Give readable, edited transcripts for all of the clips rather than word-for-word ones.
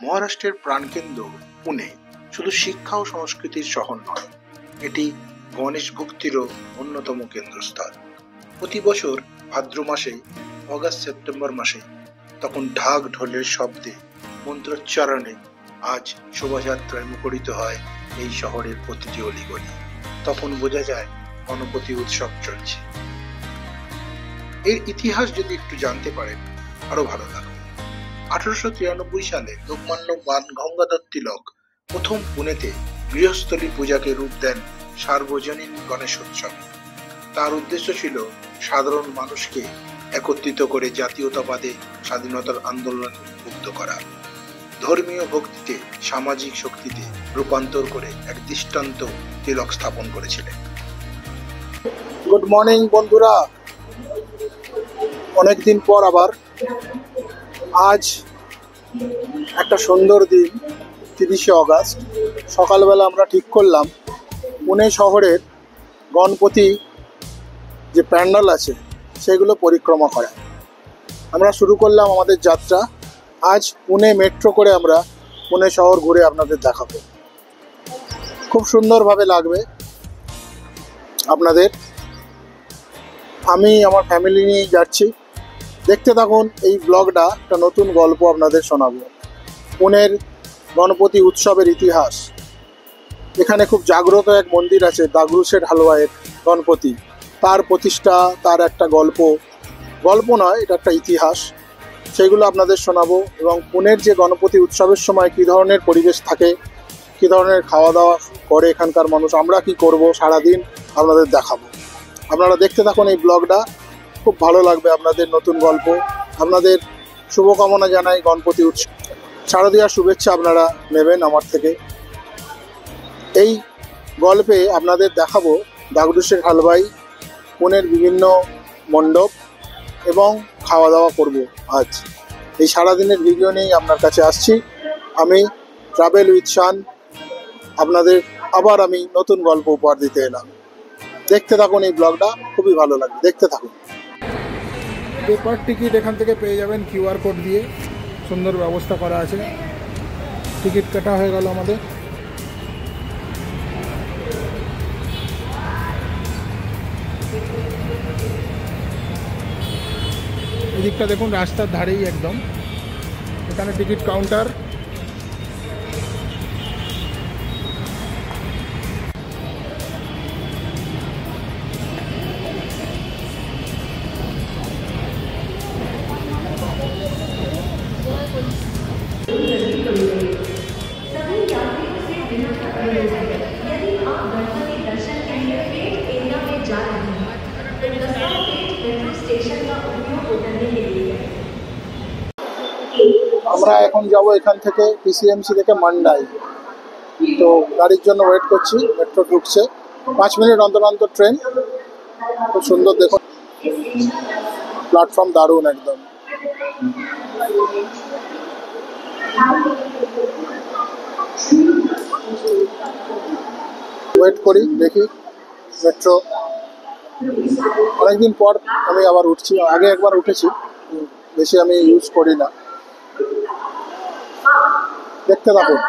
মহারাষ্ট্রের প্রাণকেন্দ্র পুনে শুধু শিক্ষা ও সংস্কৃতির শহর নয়, এটি গণেশ ভক্তিরও অন্যতম কেন্দ্রস্থল। প্রতি বছর ভাদ্র মাসে, অগাস্ট সেপ্টেম্বর মাসে, তখন ঢাক ঢোলের শব্দে, মন্ত্রোচ্চারণে আজ শোভাযাত্রায় মুখরিত হয় এই শহরের প্রতিটি অলিগলি। তখন বোঝা যায় গণপতি উৎসব চলছে। এর ইতিহাস যদি একটু জানতে পারেন আরো ভালো লাগবে। 1893 সালে লোকমান্য বাল গঙ্গাধর তিলক প্রথম পুনেতে গৃহস্থলী পূজাকে রূপ দেন সার্বজনীন গণেশোৎসব। তার উদ্দেশ্য ছিল সাধারণ মানুষকে একত্রিত করে জাতীয়তাবাদে স্বাধীনতার আন্দোলন উদ্বুদ্ধ করা, ধর্মীয় ভক্তিতে সামাজিক শক্তিতে রূপান্তর করে এক দৃষ্টান্ত তিলক স্থাপন করেছিলেন। গুড মর্নিং বন্ধুরা, অনেকদিন পর আবার আজ একটা সুন্দর দিন, 30শে অগাস্ট। সকালবেলা আমরা ঠিক করলাম পুনে শহরের গণপতি যে প্যান্ডেল আছে সেগুলো পরিক্রমা করা। আমরা শুরু করলাম আমাদের যাত্রা। আজ পুনে মেট্রো করে আমরা পুনে শহর ঘুরে আপনাদের দেখাবো। খুব সুন্দরভাবে লাগবে আপনাদের। আমি আমার ফ্যামিলি নিয়েই যাচ্ছি। দেখতে থাকুন এই ব্লগটা, একটা নতুন গল্প আপনাদের শোনাবো। পুনের গণপতি উৎসবের ইতিহাস। এখানে খুব জাগ্রত এক মন্দির আছে, দাগড়ুশেঠ হালওয়াইয়ের গণপতি। তার প্রতিষ্ঠা, তার একটা গল্প নয়, এটা একটা ইতিহাস। সেইগুলো আপনাদের শোনাবো। এবং পুনের যে গণপতি উৎসবের সময় কী ধরনের পরিবেশ থাকে, কী ধরনের খাওয়া দাওয়া করে এখানকার মানুষ, আমরা কি করব সারাদিন আপনাদের দেখাবো। আপনারা দেখতে থাকুন এই ব্লগটা, খুব ভালো লাগবে আপনাদের। নতুন গল্প। আপনাদের শুভকামনা জানাই গণপতি উৎসব। শারদীয়ার শুভেচ্ছা আপনারা নেবেন আমার থেকে। এই গল্পে আপনাদের দেখাবো দাগড়ুশেঠ হালওয়াই, পুনের বিভিন্ন মণ্ডপ এবং খাওয়া দাওয়া করব আজ। এই সারাদিনের ভিডিও নিয়েই আপনার কাছে আসছি আমি, ট্রাভেল উইথ শান। আপনাদের আবার আমি নতুন গল্প উপহার দিতে এলাম। দেখতে থাকুন এই ব্লগটা, খুবই ভালো লাগবে, দেখতে থাকুন। পেপার টিকিট এখান থেকে পেয়ে যাবেন কিউআর কোড দিয়ে, সুন্দর ব্যবস্থা করা আছে। টিকিট কাটা হয়ে গেল আমাদের। এদিকটা দেখুন, রাস্তার ধারেই একদম, এখানে টিকিট কাউন্টার। আমরা এখন যাব এখান থেকে পিসিএমসি থেকে মান্ডাই। তো গাড়ির জন্য ওয়েট করছি, মেট্রো ঢুকছে 5 মিনিট অন্তর অন্তর ট্রেন। খুব সুন্দর দেখুন, প্ল্যাটফর্ম দারুণ একদম। ওয়েট করি, দেখি মেট্রো। অনেকদিন পর আমি আবার উঠছি, আগে একবার উঠেছি, বেশি আমি ইউজ করি না। দেখতে থাকুন।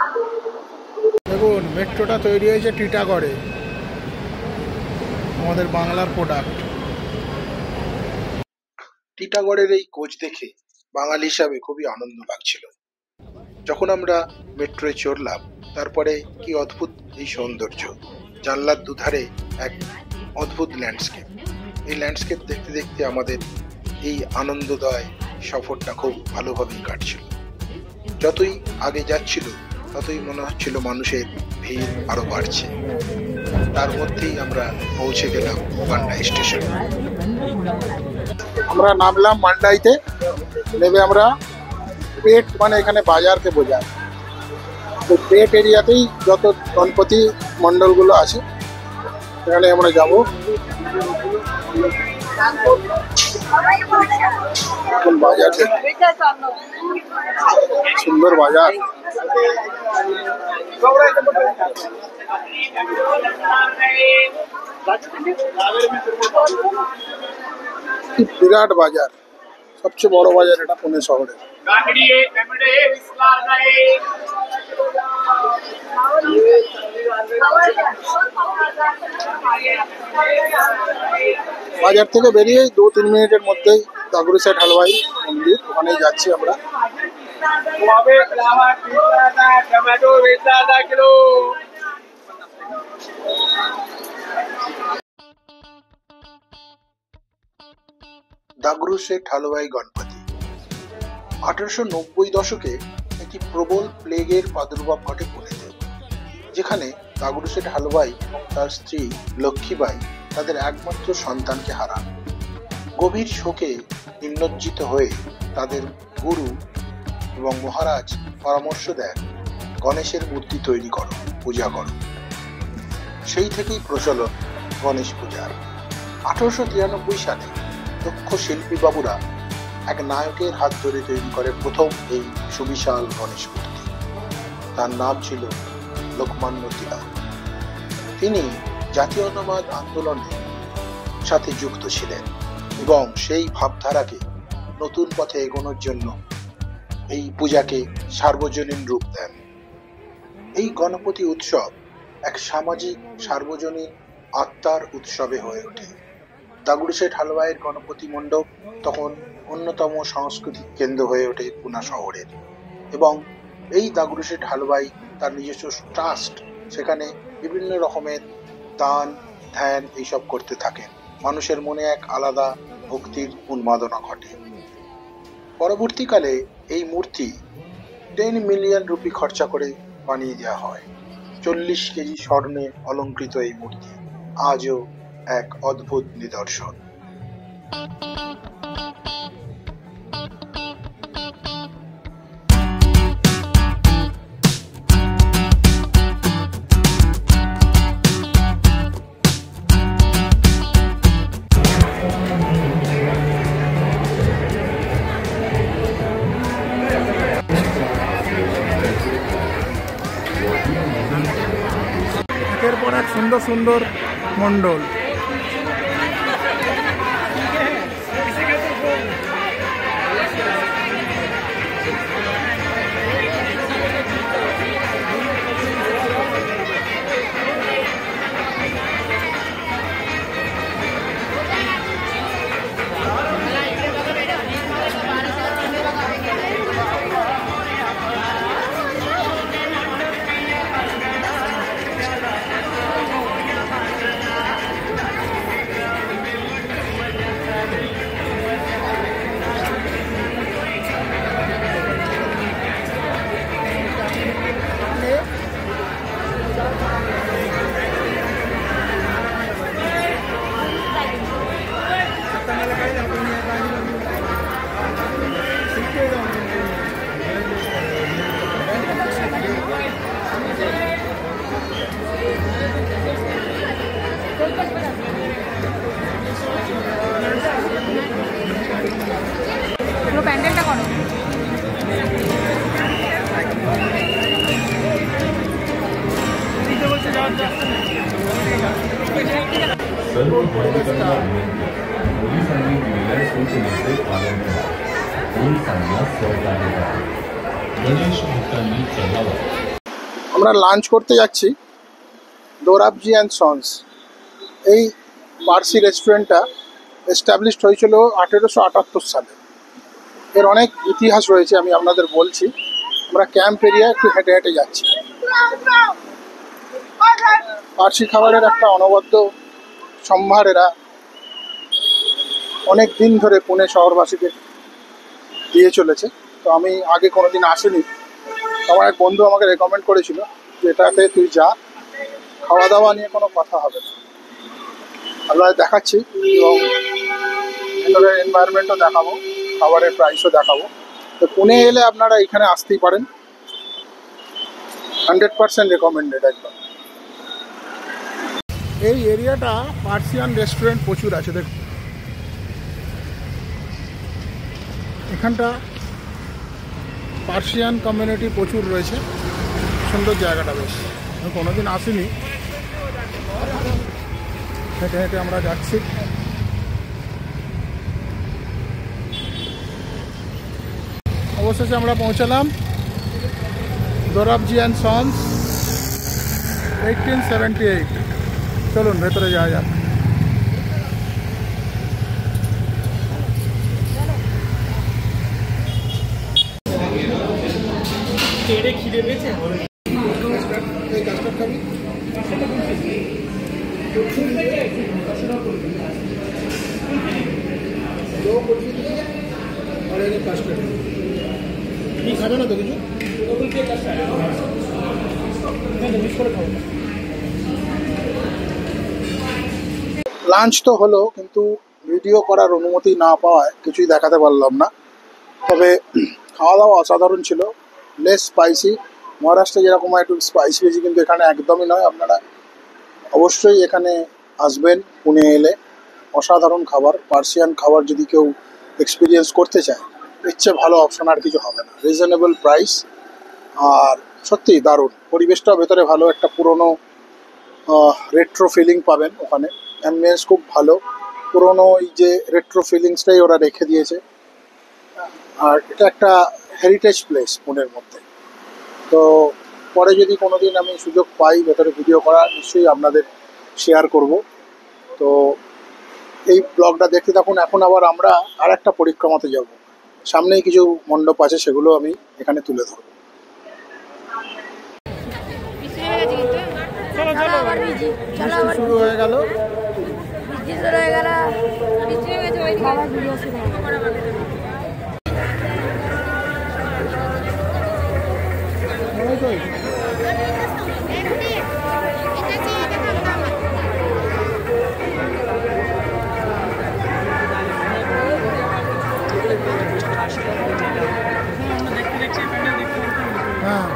দেখুন মেট্রোটা তৈরি হয়েছে টিটাগড়ে, আমাদের বাংলার প্রোডাক্ট। টিটাগড়ের এই কোচ দেখে বাঙালি হিসাবে খুবই আনন্দ লাগছিল। যখন আমরা মেট্রোয় চড়লাম, তারপরে কি অদ্ভুত এই সৌন্দর্য, জানলার দুধারে এক অদ্ভুত ল্যান্ডস্কেপ। এই ল্যান্ডস্কেপ দেখতে দেখতে আমাদের এই আনন্দদায় সফরটা খুব ভালোভাবেই কাটছিল। যতই আগে যাচ্ছিল ততই মনে হচ্ছিল মানুষের ভিড় আরো বাড়ছে। তার মধ্যেই আমরা পৌঁছে গেলাম মান্ডাই স্টেশনে। আমরা নামলাম মান্ডাইতে। নেমে আমরা পেট, মানে এখানে বাজারকে বোঝায়, তো পেট এরিয়াতেই যত গণপতি মণ্ডলগুলো আছে এখানে আমরা যাব। বাজার, সুন্দর বাজার। বিরাট বাজার, সবচেয়ে বড় বাজার এটা পুনে শহরে। বাজার থেকে বেরিয়ে 2-3 মিনিটের মধ্যেই দাগুড়ি শেঠ হালুয়াই মন্দির, ওখানেই যাচ্ছি আমরা। দাগুড়ি শেঠ হালুয়াই গণপতি 1890 দশকে একটি প্রবল প্লেগের প্রাদুর্ভাব ঘটে পুনেতে, যেখানে দাগুড়ি শেঠ হালুয়াই এবং তার স্ত্রী লক্ষ্মীবাই তাদের একমাত্র সন্তানকে হারান। গভীর শোকে নিমজ্জিত হয়ে তাদের গুরু এবং মহারাজ পরামর্শ দেন, গণেশের মূর্তি তৈরি করো, পূজা করো। সেই থেকেই প্রচলন গণেশ পূজার। 1893 সালে দক্ষ শিল্পী বাবুরা এক নায়কের হাত ধরে তৈরি করে প্রথম এই সুবিশাল গণেশ মূর্তি। তার নাম ছিল লোকমান্য তিলক। তিনি জাতীয়তাবাদ আন্দোলনের সাথে যুক্ত ছিলেন এবং সেই ভাবধারাকে নতুন পথে এগোনোর জন্য এই পূজাকে সার্বজনীন রূপ দেন। এই গণপতি উৎসব এক সামাজিক সার্বজনীন আত্মার উৎসবে হয়ে ওঠে। দাগুড়ি শেঠ হালুয়াইয়ের গণপতি মণ্ডপ তখন অন্যতম সাংস্কৃতিক কেন্দ্র হয়ে ওঠে পুনা শহরের, এবং এই দাগুড়ি শেঠ হালুয়াই তার নিজস্ব ট্রাস্ট, সেখানে বিভিন্ন রকমের দান ধ্যান এইসব করতে থাকেন। মানুষের মনে এক আলাদা ভক্তির উন্মাদনা ঘটে। পরবর্তীকালে এই মূর্তি 10 মিলিয়ন রুপি খরচা করে বানিয়ে দেওয়া হয়। 40 কেজি স্বর্ণে অলঙ্কৃত এই মূর্তি আজও এক অদ্ভুত নিদর্শন। এরপর এক সুন্দর সুন্দর মণ্ডল। প্যান্ডেলটা করো। सर्व भाविकांना विनंती, पोलिसांनी दिलेल्या सूचनेचे पालन करा. पोलिसांना सहकार्य करा. गणेश भक्तांनी चढावा। আমরা লাঞ্চ করতে যাচ্ছি দোরাবজি অ্যান্ড সন্স। এই পার্সি রেস্টুরেন্টটা এস্টাবলিশড হয়েছিল 1878 সালে। এর অনেক ইতিহাস রয়েছে, আমি আপনাদের বলছি। আমরা ক্যাম্প এরিয়া একটু হেঁটে হেঁটে যাচ্ছি। পার্সি খাবারের একটা অনবদ্য সম্ভার এরা অনেক দিন ধরে পুনে শহরবাসীকে দিয়ে চলেছে। তো আমি আগে কোনোদিন আসিনি। আমার এক বন্ধু আমাকে রেকমেন্ড করেছিল যে এটাতে তুই যা, খাওয়া দাওয়া নিয়ে কোনো কথা হবে না। আপনাদের দেখাচ্ছি এবং ভেতরের এনভায়রনমেন্টও দেখাবো, খাবারের প্রাইসও দেখাবো। তো পুনে এলে আপনারা এখানে আসতেই পারেন, 100% রেকমেন্ডেড একদম। এই এরিয়াটা পার্সিয়ান রেস্টুরেন্ট প্রচুর আছে। দেখুন এখানটা পার্সিয়ান কমিউনিটি প্রচুর রয়েছে। সুন্দর জায়গাটা বেশ, আমি কোনোদিন আসিনি। হেঁটে হেঁটে আমরা যাচ্ছি। অবশেষে আমরা পৌঁছালাম দোরাবজি অ্যান্ড সন্স 1878। চলুন ভেতরে যাওয়া যাক। পেটে খিদে পেয়েছে। এই কাস্টার্ড খাবি? কি খাবে না তো কিছু? লাঞ্চ তো হলো, কিন্তু ভিডিও করার অনুমতি না পাওয়ায় কিছুই দেখাতে পারলাম না। তবে খাওয়া দাওয়া অসাধারণ ছিল, লেস স্পাইসি। মহারাষ্ট্রে যেরকম একটু স্পাইসি বেশি, কিন্তু এখানে একদমই নয়। আপনারা অবশ্যই এখানে আসবেন পুনে এলে। অসাধারণ খাবার, পার্সিয়ান খাবার যদি কেউ এক্সপিরিয়েন্স করতে চায়, এর চেয়ে ভালো অপশন আর কিছু হবে না। রিজনেবল প্রাইস, আর সত্যিই দারুণ। পরিবেশটাও ভেতরে ভালো, একটা পুরনো রেট্রো ফিলিং পাবেন ওখানে। অ্যাম্বিয়েন্স খুব ভালো, পুরনো ওই যে রেট্রো ফিলিংসটাই ওরা রেখে দিয়েছে। আর এটা একটা হেরিটেজ প্লেস পুনের মধ্যে। তো পরে যদি কোনোদিন আমি সুযোগ পাই ভেতরে ভিডিও করা, নিশ্চয়ই আপনাদের শেয়ার করব। তো এই ব্লগটা দেখতে থাকুন। এখন আবার আমরা আর একটা পরিক্রমাতে যাব, সামনেই কিছু মণ্ডপ আছে, সেগুলো আমি এখানে তুলে ধরব। শুরু হয়ে গেল। হ্যাঁ,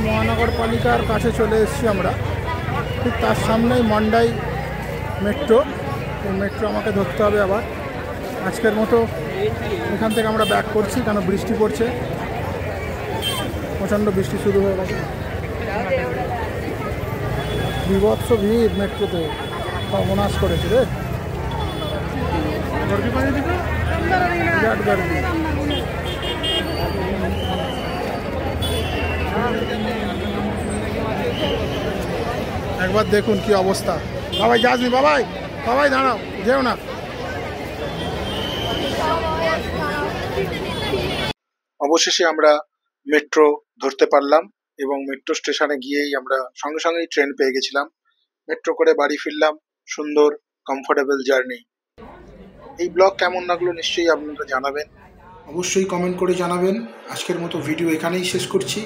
মহানগরপালিকার কাছে চলে এসেছি আমরা। ঠিক তার সামনেই মন্ডাই মেট্রো। এই মেট্রো আমাকে ধরতে হবে আবার। আজকের মতো এখান থেকে আমরা ব্যাক করছি, কেন বৃষ্টি পড়ছে, প্রচণ্ড বৃষ্টি শুরু হয়ে গেছে। বিভৎস ভিড় মেট্রোতে, সর্বনাশ করেছে রে। বিরাট গর্বি। একবার দেখুন কি অবস্থা। বাবাই যাসনি? বাবাই, বাবাই দাঁড়াও, যেও না। অবশেষে আমরা মেট্রো ধরতে পারলাম, এবং মেট্রো স্টেশনে গিয়েই আমরা সঙ্গে সঙ্গেই ট্রেন পেয়ে গেছিলাম। মেট্রো করে বাড়ি ফিরলাম। সুন্দর কমফোর্টেবল জার্নি। এই ব্লগ কেমন লাগলো নিশ্চয়ই আপনারা জানাবেন, অবশ্যই কমেন্ট করে জানাবেন। আজকের মতো ভিডিও এখানেই শেষ করছি।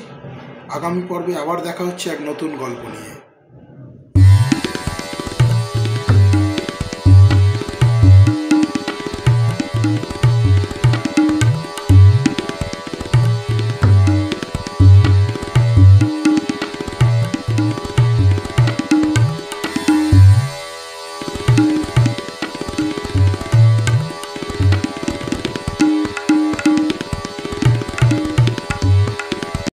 আগামী পর্বে আবার দেখা হচ্ছে এক নতুন গল্প নিয়ে।